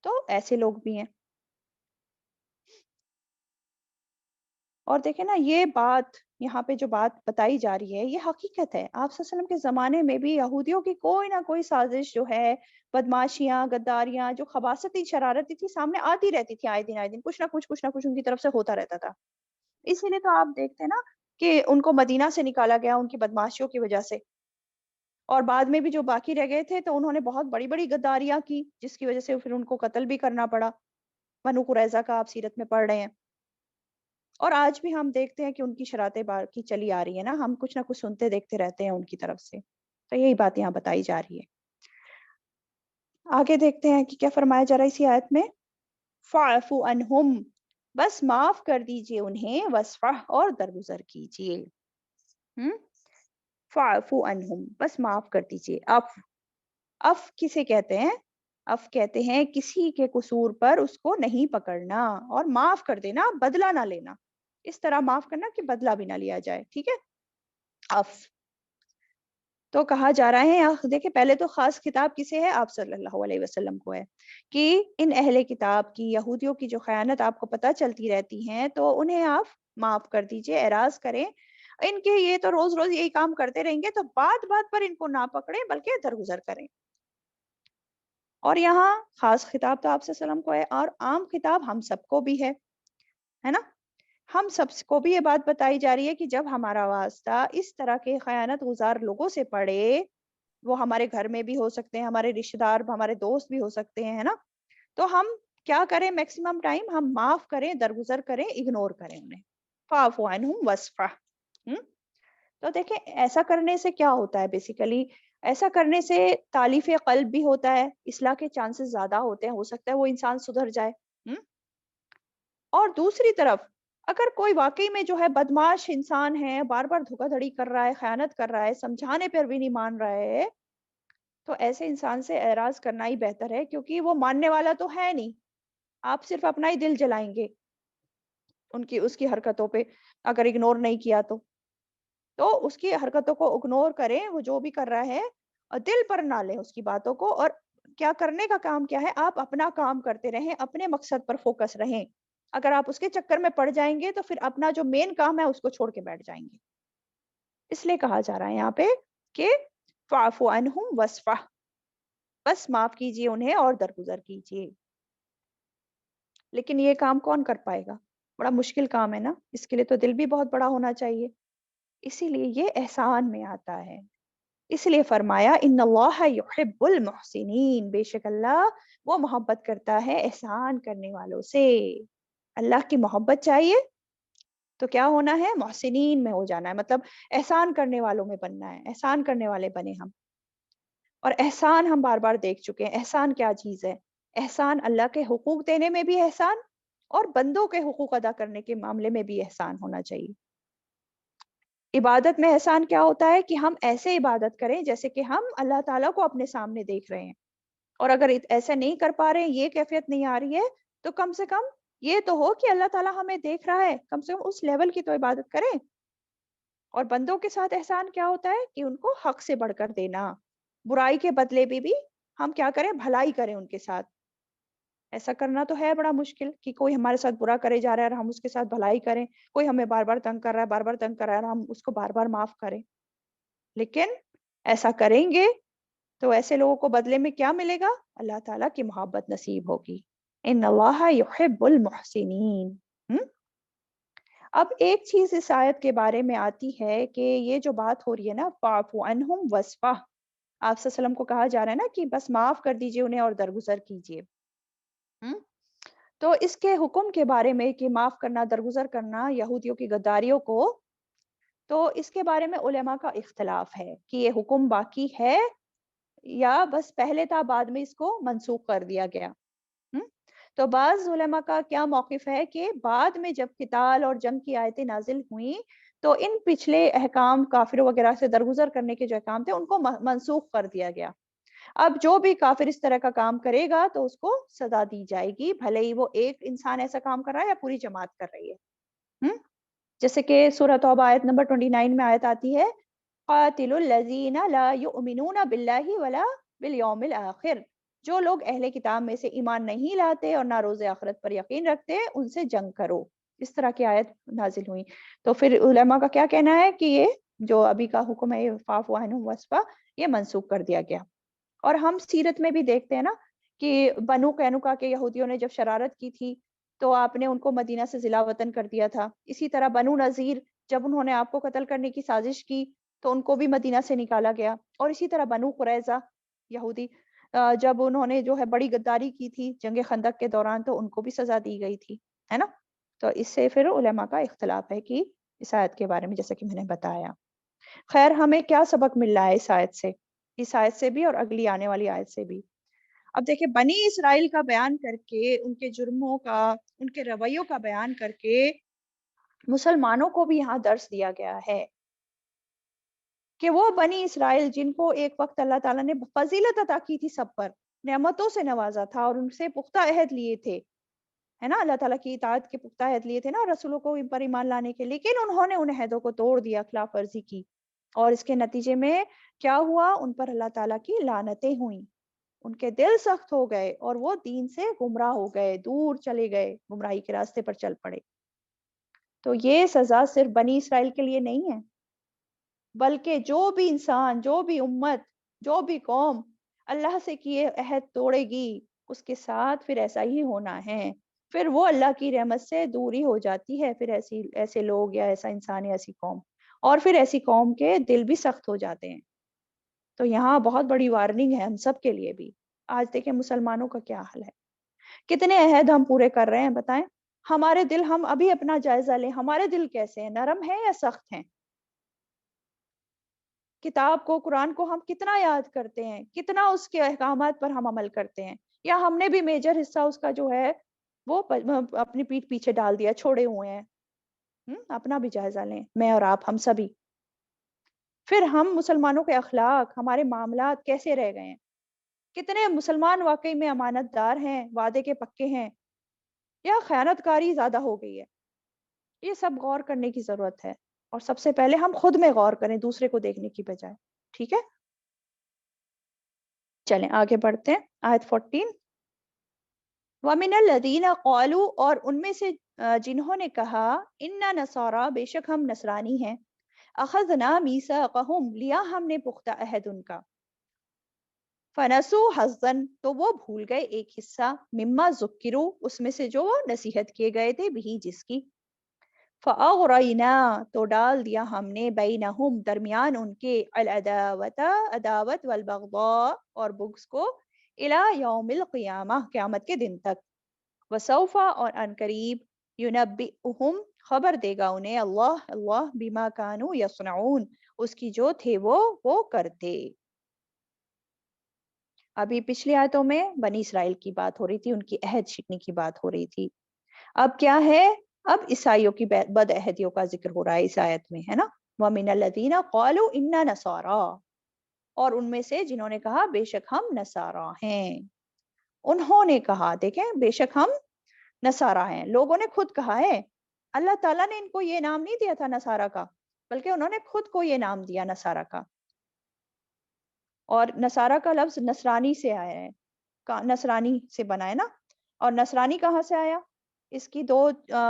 تو ایسے لوگ بھی ہیں۔ اور دیکھیں نا، یہ بات یہاں پہ جو بات بتائی جا رہی ہے یہ حقیقت ہے۔ آپ صلی اللہ علیہ وسلم کے زمانے میں بھی یہودیوں کی کوئی نہ کوئی سازش جو ہے، بدماشیاں، غداریاں، جو خباثتی شرارتیں تھی سامنے آتی رہتی تھی، آئے دن کچھ نہ کچھ ان کی طرف سے ہوتا رہتا تھا۔ اسی لیے تو آپ دیکھتے ہیں نا کہ ان کو مدینہ سے نکالا گیا ان کی بدماشیوں کی وجہ سے، اور بعد میں بھی جو باقی رہ گئے تھے تو انہوں نے بہت بڑی بڑی غداریاں کی جس کی وجہ سے پھر ان کو قتل بھی کرنا پڑا۔ بنو قریظہ کا آپ سیرت میں پڑھ رہے ہیں، اور آج بھی ہم دیکھتے ہیں کہ ان کی شراتیں باقی چلی آ رہی ہے نا، ہم کچھ نہ کچھ سنتے دیکھتے رہتے ہیں ان کی طرف سے۔ تو یہی بات یہاں بتائی جا رہی ہے۔ آگے دیکھتے ہیں کہ کیا فرمایا جا رہا ہے اسی آیت میں۔ فَاعْفُوا عَنْهُمْ، بس معاف کر دیجئے انہیں، وَاصْفَحْ، اور درگزر کیجئے۔ فَاعْفُوا عَنْهُمْ، بس معاف کر دیجئے۔ اف کسے کہتے ہیں؟ اف کہتے ہیں کسی کے قصور پر اس کو نہیں پکڑنا اور معاف کر دینا، بدلہ نہ لینا۔ اس طرح معاف کرنا کہ بدلہ بھی نہ لیا جائے، ٹھیک ہے؟ اف تو کہا جا رہا ہے، دیکھیں پہلے تو خاص خطاب کسے ہے؟ آپ صلی اللہ علیہ وسلم کو ہے، کہ ان اہل کتاب کی، یہودیوں کی جو خیانت آپ کو پتہ چلتی رہتی ہیں تو انہیں آپ معاف کر دیجئے، اعراض کریں۔ ان کے یہ تو روز روز یہی کام کرتے رہیں گے تو بات بات پر ان کو نہ پکڑیں بلکہ درگزر کریں۔ اور یہاں خاص خطاب تو آپ صلی اللہ علیہ وسلم کو ہے، اور عام خطاب ہم سب کو بھی ہے نا؟ ہم سب کو بھی یہ بات بتائی جا رہی ہے کہ جب ہمارا واسطہ اس طرح کے خیانت گزار لوگوں سے پڑے، وہ ہمارے گھر میں بھی ہو سکتے ہیں، ہمارے رشتہ دار، ہمارے دوست بھی ہو سکتے ہیں، ہے نا؟ تو ہم کیا کریں؟ میکسیمم ٹائم ہم معاف کریں، درگزر کریں، اگنور کریں انہیں۔ فَاعْفُوا عَنْهُمْ وَاصْفَحْ، تو دیکھیں ایسا کرنے سے کیا ہوتا ہے بیسیکلی، ایسا کرنے سے تالیف قلب بھی ہوتا ہے، اصلاح کے چانسز زیادہ ہوتے ہیں، ہو سکتا ہے وہ انسان سدھر جائے۔ ہم؟ اور دوسری طرف اگر کوئی واقعی میں جو ہے بدمعاش انسان ہے، بار بار دھوکہ دھڑی کر رہا ہے، خیانت کر رہا ہے، سمجھانے پر بھی نہیں مان رہا ہے، تو ایسے انسان سے اعراض کرنا ہی بہتر ہے، کیونکہ وہ ماننے والا تو ہے نہیں، آپ صرف اپنا ہی دل جلائیں گے اس کی حرکتوں پہ اگر اگنور نہیں کیا تو اس کی حرکتوں کو اگنور کریں، وہ جو بھی کر رہا ہے، اور دل پر نہ لیں اس کی باتوں کو، اور کیا کرنے کا کام کیا ہے، آپ اپنا کام کرتے رہیں، اپنے مقصد پر فوکس رہیں۔ اگر آپ اس کے چکر میں پڑ جائیں گے تو پھر اپنا جو مین کام ہے اس کو چھوڑ کے بیٹھ جائیں گے۔ اس لیے کہا جا رہا ہے یہاں پہ کہ فاعف عنہم واصفح، بس معاف کیجیے انہیں اور درگزر کیجیے۔ لیکن یہ کام کون کر پائے گا؟ بڑا مشکل کام ہے نا، اس کے لیے تو دل بھی بہت بڑا ہونا چاہیے، اسی لیے یہ احسان میں آتا ہے۔ اس لیے فرمایا ان اللہ یحب المحسنین، بے شک اللہ وہ محبت کرتا ہے احسان کرنے والوں سے۔ اللہ کی محبت چاہیے تو کیا ہونا ہے؟ محسنین میں ہو جانا ہے، مطلب احسان کرنے والوں میں بننا ہے، احسان کرنے والے بنے ہم۔ اور احسان ہم بار بار دیکھ چکے ہیں، احسان کیا چیز ہے؟ احسان اللہ کے حقوق دینے میں بھی احسان، اور بندوں کے حقوق ادا کرنے کے معاملے میں بھی احسان ہونا چاہیے۔ عبادت میں احسان کیا ہوتا ہے کہ ہم ایسے عبادت کریں جیسے کہ ہم اللہ تعالیٰ کو اپنے سامنے دیکھ رہے ہیں، اور اگر ایسا نہیں کر پا رہے ہیں، یہ کیفیت نہیں آ رہی ہے، تو کم سے کم یہ تو ہو کہ اللہ تعالیٰ ہمیں دیکھ رہا ہے، کم سے کم اس لیول کی تو عبادت کریں۔ اور بندوں کے ساتھ احسان کیا ہوتا ہے کہ ان کو حق سے بڑھ کر دینا، برائی کے بدلے بھی ہم کیا کریں؟ بھلائی کریں ان کے ساتھ۔ ایسا کرنا تو ہے بڑا مشکل کہ کوئی ہمارے ساتھ برا کرے جا رہا ہے اور ہم اس کے ساتھ بھلائی کریں، کوئی ہمیں بار بار تنگ کر رہا ہے، بار بار تنگ کر رہا ہے، اور ہم اس کو بار بار معاف کریں۔ لیکن ایسا کریں گے تو ایسے لوگوں کو بدلے میں کیا ملے گا؟ اللہ تعالیٰ کی محبت نصیب ہوگی۔ ان اللہ یحب المحسنین۔ اب ایک چیز اس آیت کے بارے میں آتی ہے کہ یہ جو بات ہو رہی ہے نا فاعف عنہم واصفح، آپ صلی اللہ علیہ وسلم کو کہا جا رہا ہے نا کہ بس معاف کر دیجئے انہیں اور درگزر کیجئے۔ تو اس کے حکم کے بارے میں کہ معاف کرنا، درگزر کرنا یہودیوں کی غداریوں کو، تو اس کے بارے میں علماء کا اختلاف ہے کہ یہ حکم باقی ہے یا بس پہلے تھا بعد میں اس کو منسوخ کر دیا گیا۔ تو بعض علماء کا کیا موقف ہے کہ بعد میں جب قتال اور جنگ کی آیتیں نازل ہوئیں تو ان پچھلے احکام کافروں وغیرہ سے درگزر کرنے کے جو احکام تھے ان کو منسوخ کر دیا گیا۔ اب جو بھی کافر اس طرح کا کام کرے گا تو اس کو سزا دی جائے گی، بھلے ہی وہ ایک انسان ایسا کام کر رہا ہے یا پوری جماعت کر رہی ہے۔ جیسے کہ سورہ توبہ آیت نمبر 29 میں آیت آتی ہے قاتل الذین لا یؤمنون باللہ ولا بالیوم الاخر، جو لوگ اہل کتاب میں سے ایمان نہیں لاتے اور نہ روز آخرت پر یقین رکھتے ان سے جنگ کرو، اس طرح کی آیت نازل ہوئی۔ تو پھر علماء کا کیا کہنا ہے کہ یہ جو ابھی کا حکم ہے فاعف عنہم واصفح، یہ منسوخ کر دیا گیا۔ اور ہم سیرت میں بھی دیکھتے ہیں نا کہ بنو قینقاع کے یہودیوں نے جب شرارت کی تھی تو آپ نے ان کو مدینہ سے ضلع وطن کر دیا تھا۔ اسی طرح بنو نذیر جب انہوں نے آپ کو قتل کرنے کی سازش کی تو ان کو بھی مدینہ سے نکالا گیا۔ اور اسی طرح بنو قریظہ یہودی جب انہوں نے جو ہے بڑی غداری کی تھی جنگ خندق کے دوران تو ان کو بھی سزا دی گئی تھی، ہے نا۔ تو اس سے پھر علماء کا اختلاف ہے کہ اس آیت کے بارے میں جیسا کہ میں نے بتایا۔ خیر ہمیں کیا سبق مل رہا ہے اس آیت سے بھی اور اگلی آنے والی آیت سے بھی؟ اب دیکھیں بنی اسرائیل کا بیان کر کے، ان کے جرموں کا، ان کے رویوں کا بیان کر کے مسلمانوں کو بھی یہاں درس دیا گیا ہے کہ وہ بنی اسرائیل جن کو ایک وقت اللہ تعالیٰ نے فضیلت عطا کی تھی، سب پر نعمتوں سے نوازا تھا اور ان سے پختہ عہد لیے تھے، ہے نا، اللہ تعالیٰ کی اطاعت کے پختہ عہد لیے تھے نا رسولوں کو ان پر ایمان لانے کے، لیکن انہوں نے ان عہدوں کو توڑ دیا، خلاف ورزی کی، اور اس کے نتیجے میں کیا ہوا؟ ان پر اللہ تعالیٰ کی لعنتیں ہوئیں، ان کے دل سخت ہو گئے اور وہ دین سے گمراہ ہو گئے، دور چلے گئے، گمراہی کے راستے پر چل پڑے۔ تو یہ سزا صرف بنی اسرائیل کے لیے نہیں ہے، بلکہ جو بھی انسان، جو بھی امت، جو بھی قوم اللہ سے کیے عہد توڑے گی اس کے ساتھ پھر ایسا ہی ہونا ہے، پھر وہ اللہ کی رحمت سے دوری ہو جاتی ہے، پھر ایسے لوگ یا ایسا انسان یا ایسی قوم، اور پھر ایسی قوم کے دل بھی سخت ہو جاتے ہیں۔ تو یہاں بہت بڑی وارننگ ہے ہم سب کے لیے بھی۔ آج دیکھیں مسلمانوں کا کیا حال ہے، کتنے عہد ہم پورے کر رہے ہیں بتائیں؟ ہمارے دل، ہم ابھی اپنا جائزہ لیں، ہمارے دل کیسے ہیں؟ نرم ہیں یا سخت ہیں؟ کتاب کو، قرآن کو ہم کتنا یاد کرتے ہیں، کتنا اس کے احکامات پر ہم عمل کرتے ہیں، یا ہم نے بھی میجر حصہ اس کا جو ہے وہ اپنی پیٹھ پیچھے ڈال دیا، چھوڑے ہوئے ہیں۔ اپنا بھی جائزہ لیں، میں اور آپ، ہم سبھی۔ پھر ہم مسلمانوں کے اخلاق، ہمارے معاملات کیسے رہ گئے ہیں؟ کتنے مسلمان واقعی میں امانت دار ہیں، وعدے کے پکے ہیں، یا خیانت کاری زیادہ ہو گئی ہے؟ یہ سب غور کرنے کی ضرورت ہے، اور سب سے پہلے ہم خود میں غور کریں، دوسرے کو دیکھنے کی بجائے۔ ٹھیک ہے، چلیں آگے بڑھتے ہیں۔ آیت 14، وَمِنَ الَّذِينَ قَالُوا، اور ان میں سے جنہوں نے کہا، اِنَّا نَصَارَىٰ، بے شک ہم نصرانی ہیں، اخذنا میثاقہم، لیا ہم نے پختہ عہد ان کا، فنسوا حظًا، تو وہ بھول گئے ایک حصہ، مما ذکروا، اس میں سے جو وہ نصیحت کیے گئے تھے، بھی جس کی، فاغرینا، تو ڈال دیا ہم نے، بینہم، درمیان ان کے، العداوت، عداوت، والبغضاء، اور بغض کو، الی یوم القیامہ، قیامت کے دن تک، وسوف، اور ان قریب، ینبئہم، خبر دے گا انہیں اللہ بما کانوا یصنعون، اس کی جو تھے وہ کرتے۔ ابھی پچھلی آیتوں میں بنی اسرائیل کی بات ہو رہی تھی، ان کی عہد شکنی کی بات ہو رہی تھی۔ اب کیا ہے؟ اب عیسائیوں کی بد عہدیوں کا ذکر ہو رہا ہے اس آیت میں، ہے نا۔ وَمِنَ الَّذِينَ قَالُوا إِنَّا نَصَارَىٰ، اور ان میں سے جنہوں نے کہا بے شک ہم نصارہ ہیں۔ انہوں نے کہا، دیکھیں، بے شک ہم نصارہ ہیں، لوگوں نے خود کہا ہے۔ اللہ تعالیٰ نے ان کو یہ نام نہیں دیا تھا نصارہ کا، بلکہ انہوں نے خود کو یہ نام دیا نصارہ کا۔ اور نصارہ کا لفظ نصرانی سے آیا ہے، نصرانی سے بنا ہے نا۔ اور نصرانی کہاں سے آیا؟ اس کی دو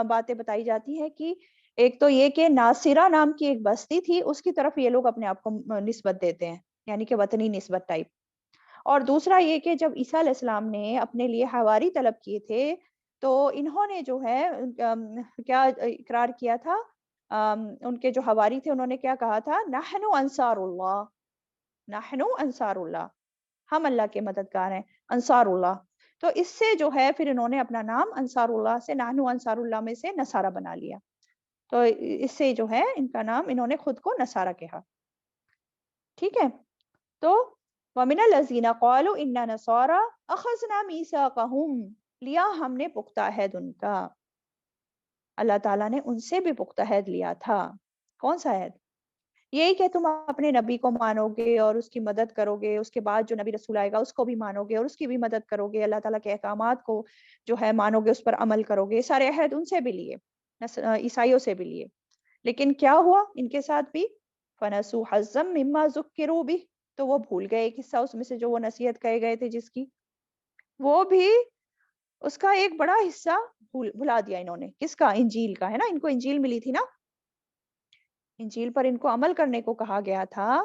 باتیں بتائی جاتی ہیں، کہ ایک تو یہ کہ ناصرہ نام کی ایک بستی تھی، اس کی طرف یہ لوگ اپنے آپ کو نسبت دیتے ہیں، یعنی کہ وطنی نسبت ٹائپ۔ اور دوسرا یہ کہ جب عیسیٰ علیہ السلام نے اپنے لیے حواری طلب کیے تھے، تو انہوں نے جو ہے کیا اقرار کیا تھا؟ ان کے جو حواری تھے انہوں نے کیا کہا تھا؟ نحن انصار اللہ، نحن انصار اللہ، ہم اللہ کے مددگار ہیں، انصار اللہ۔ تو اس سے جو ہے پھر انہوں نے اپنا نام انصار اللہ سے، نحن انصار اللہ میں سے نصارہ بنا لیا۔ تو اس سے جو ہے ان کا نام، انہوں نے خود کو نصارہ کہا۔ ٹھیک ہے، تو وَمِنَ الَّذِينَ قَالُوا إِنَّا نَصَارَىٰ أَخَذْنَا مِيثَاقَهُمْ، لیا ہم نے پختہ عہد ان کا۔ اللہ تعالیٰ نے ان سے بھی پختہ عہد لیا تھا۔ کون سا عہد؟ یہی کہ تم اپنے نبی کو مانو گے اور اس کی مدد کرو گے، اس کے بعد جو نبی رسول آئے گا اس کو بھی مانو گے اور اس کی بھی مدد کرو گے، اللہ تعالیٰ کے احکامات کو جو ہے مانو گے، اس پر عمل کرو گے۔ سارے عہد ان سے بھی لیے، عیسائیوں سے بھی لیے، لیکن کیا ہوا ان کے ساتھ بھی؟ فَنَسُوا حَظًّا مِمَّا ذُكِّرُوا بِهِ، تو وہ بھول گئے ایک حصہ اس میں سے جو وہ نصیحت کہے گئے تھے جس کی، وہ بھی اس کا ایک بڑا حصہ بھلا دیا انہوں نے۔ کس کا؟ انجیل کا، ہے نا، ان کو انجیل ملی تھی نا، انجیل پر ان کو عمل کرنے کو کہا گیا تھا،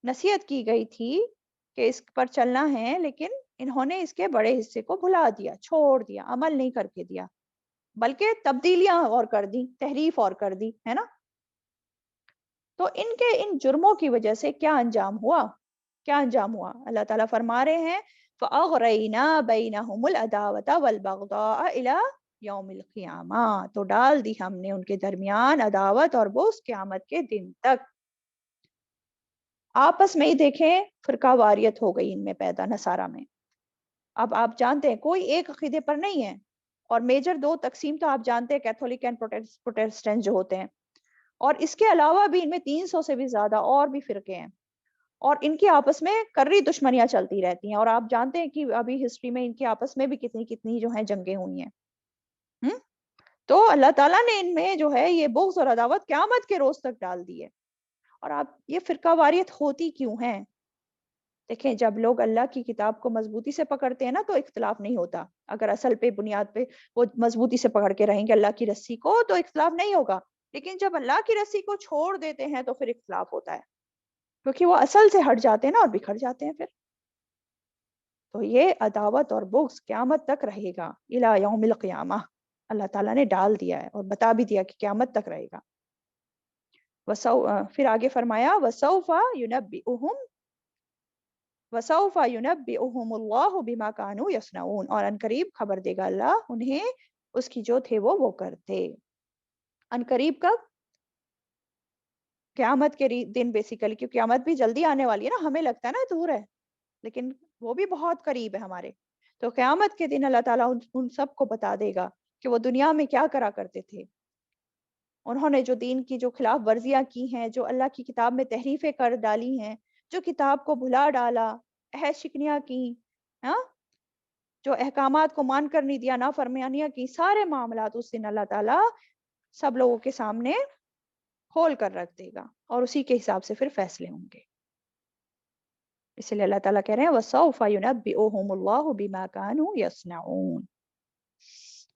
نصیحت کی گئی تھی کہ اس پر چلنا ہے، لیکن انہوں نے اس کے بڑے حصے کو بھلا دیا، چھوڑ دیا، عمل نہیں کر کے دیا، بلکہ تبدیلیاں اور کر دی، تحریف اور کر دی، ہے نا۔ تو ان کے ان جرموں کی وجہ سے کیا انجام ہوا؟ کیا انجام ہوا؟ اللہ تعالیٰ فرما رہے ہیں فَأَغْرَيْنَا بَيْنَهُمُ الْعَدَاوَةَ وَالْبَغْضَاءَ إِلَىٰ يَوْمِ الْقِيَامَةِ، تو ڈال دی ہم نے ان کے درمیان عداوت اور بغض قیامت کے دن تک۔ آپس میں ہی دیکھیں فرقہ واریت ہو گئی ان میں پیدا، نصارہ میں۔ اب آپ جانتے ہیں کوئی ایک عقیدے پر نہیں ہے، اور میجر دو تقسیم تو آپ جانتے ہیں، کیتھولک اینڈ پروٹیسٹنٹ جو ہوتے ہیں، اور اس کے علاوہ بھی ان میں 300 سے بھی زیادہ اور بھی فرقے ہیں، اور ان کی آپس میں کرری دشمنیاں چلتی رہتی ہیں، اور آپ جانتے ہیں کہ ابھی ہسٹری میں ان کی آپس میں بھی کتنی جو ہیں جنگیں ہوئی ہیں۔ تو اللہ تعالیٰ نے ان میں جو ہے یہ بغض اور عداوت قیامت کے روز تک ڈال دی ہے۔ اور آپ یہ فرقہ واریت ہوتی کیوں ہیں؟ دیکھیں، جب لوگ اللہ کی کتاب کو مضبوطی سے پکڑتے ہیں نا تو اختلاف نہیں ہوتا۔ اگر اصل پہ بنیاد پہ وہ مضبوطی سے پکڑ کے رہیں گے اللہ کی رسی کو تو اختلاف نہیں ہوگا، لیکن جب اللہ کی رسی کو چھوڑ دیتے ہیں تو پھر اختلاف ہوتا ہے، کیونکہ وہ اصل سے ہٹ جاتے ہیں نا اور بکھر جاتے ہیں پھر۔ تو یہ عداوت اور بغض قیامت تک رہے گا، الی یوم القیامہ، اللہ تعالیٰ نے ڈال دیا ہے اور بتا بھی دیا کہ قیامت تک رہے گا۔ پھر آگے فرمایا وَسَوْفَ يُنَبِّئُهُمْ اللَّهُ بِمَا كَانُوا يَصْنَعُونَ، اور عنقریب خبر دے گا اللہ انہیں اس کی جو تھے وہ کرتے۔ عنقریب کب؟ قیامت کے دن بیسیکلی، کیونکہ قیامت بھی جلدی آنے والی ہے نا، ہمیں لگتا ہے نا دور ہے، لیکن وہ بھی بہت قریب ہے ہمارے. تو قیامت کے دن اللہ تعالیٰ ان سب کو بتا دے گا کہ وہ دنیا میں کیا کرا کرتے تھے. انہوں نے جو دین کی جو خلاف ورزیاں کی ہیں، جو اللہ کی کتاب میں تحریفیں کر ڈالی ہیں، جو کتاب کو بھلا ڈالا، عہد شکنیاں کی، ہاں، جو احکامات کو مان کر نہیں دیا، نافرمانیاں کی، سارے معاملات اس دن اللہ تعالیٰ سب لوگوں کے سامنے کھول کر رکھ دے گا، اور اسی کے حساب سے پھر فیصلے ہوں گے. اس لیے اللہ تعالیٰ کہہ رہے ہیں وَسَوْفَ يُنَبِّئُهُمُ اللَّهُ بِمَا كَانُوا يَصْنَعُونَ.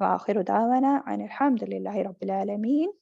وآخر دعوانا ان الحمد للہ رب العالمین.